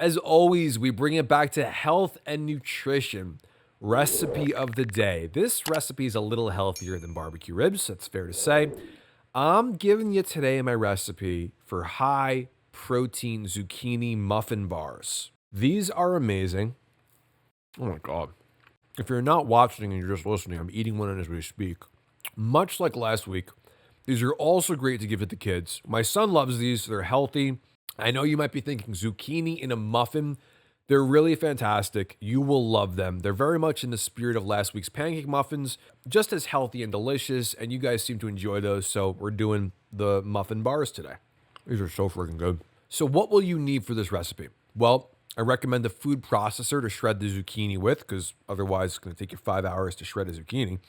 As always, we bring it back to health and nutrition. Recipe of the day. This recipe is a little healthier than barbecue ribs, that's fair to say. I'm giving you today my recipe for high protein zucchini muffin bars. These are amazing. Oh my God. If you're not watching and you're just listening, I'm eating one as we speak. Much like last week, these are also great to give to the kids. My son loves these. They're healthy. I know you might be thinking zucchini in a muffin. They're really fantastic. You will love them. They're very much in the spirit of last week's pancake muffins, just as healthy and delicious, and you guys seem to enjoy those, so we're doing the muffin bars today. These are so freaking good. So what will you need for this recipe? Well, I recommend a food processor to shred the zucchini with, because otherwise it's going to take you 5 hours to shred a zucchini.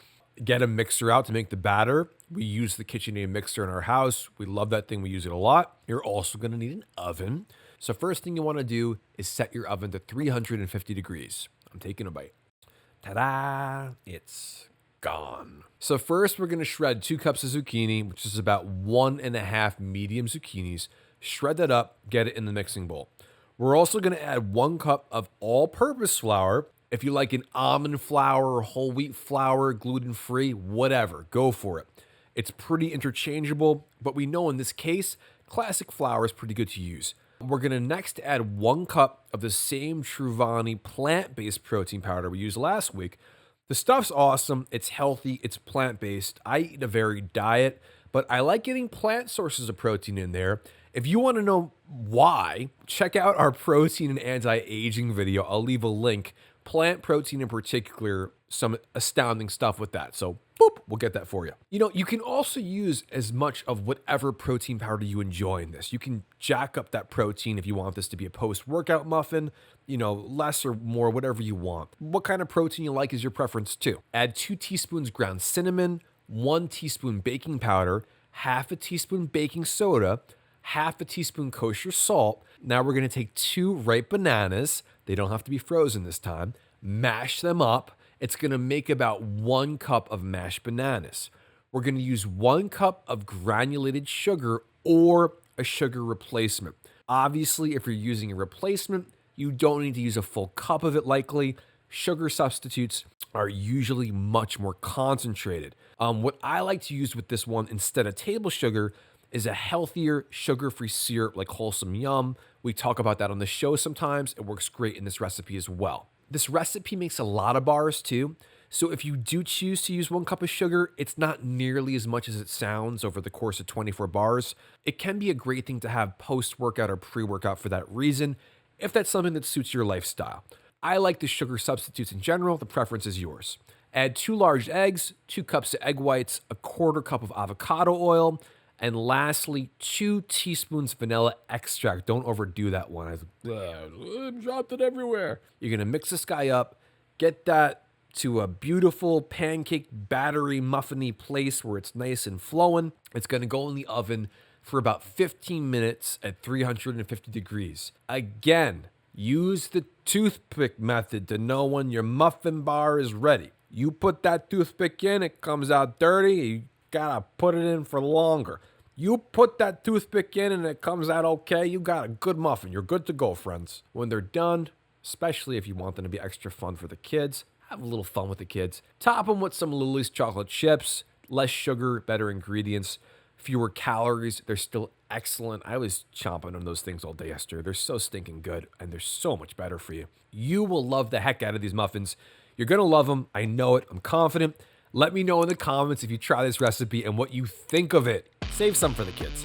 Get a mixer out to make the batter. We use the KitchenAid mixer in our house. We love that thing. We use it a lot. You're also going to need an oven. So first thing you want to do is set your oven to 350 degrees. I'm taking a bite. Ta-da! It's gone. So first we're going to shred 2 cups of zucchini, which is about 1.5 medium zucchinis. Shred that up, get it in the mixing bowl. We're also going to add 1 cup of all-purpose flour. If you like an almond flour, whole wheat flour, gluten-free, whatever, go for it. It's pretty interchangeable, but we know in this case, classic flour is pretty good to use. We're going to next add 1 cup of the same TRUVANI plant-based protein powder we used last week. The stuff's awesome, it's healthy, it's plant-based. I eat a varied diet, but I like getting plant sources of protein in there. If you want to know why, check out our protein and anti-aging video. I'll leave a link. Plant protein in particular, some astounding stuff with that. So, boop, we'll get that for you. You know, you can also use as much of whatever protein powder you enjoy in this. You can jack up that protein if you want this to be a post-workout muffin, you know, less or more, whatever you want. What kind of protein you like is your preference too. Add 2 teaspoons ground cinnamon, 1 teaspoon baking powder, half a teaspoon baking soda, half a teaspoon kosher salt. Now we're going to take 2 ripe bananas. They don't have to be frozen this time. Mash them up. It's going to make about 1 cup of mashed bananas. We're going to use 1 cup of granulated sugar or a sugar replacement. Obviously, if you're using a replacement, you don't need to use a full cup of it likely. Sugar substitutes are usually much more concentrated. What I like to use with this one instead of table sugar is a healthier sugar-free syrup like WHOLESUM Yum. We talk about that on the show sometimes. It works great in this recipe as well. This recipe makes a lot of bars too. So if you do choose to use 1 cup of sugar, it's not nearly as much as it sounds over the course of 24 bars. It can be a great thing to have post-workout or pre-workout for that reason, if that's something that suits your lifestyle. I like the sugar substitutes in general. The preference is yours. Add 2 large eggs, 2 cups of egg whites, a 1/4 cup of avocado oil, and lastly, 2 teaspoons vanilla extract. Don't overdo that one. I dropped it everywhere. You're going to mix this guy up, get that to a beautiful pancake battery muffin-y place where it's nice and flowing. It's going to go in the oven for about 15 minutes at 350 degrees. Again, use the toothpick method to know when your muffin bar is ready. You put that toothpick in, it comes out dirty, you gotta put it in for longer. You put that toothpick in and it comes out okay, you got a good muffin. You're good to go, friends. When they're done, especially if you want them to be extra fun for the kids, have a little fun with the kids. Top them with some Lily's chocolate chips, less sugar, better ingredients, fewer calories. They're still excellent. I was chomping on those things all day yesterday. They're so stinking good and they're so much better for you. You will love the heck out of these muffins. You're gonna love them. I know it. I'm confident. Let me know in the comments if you try this recipe and what you think of it. Save some for the kids.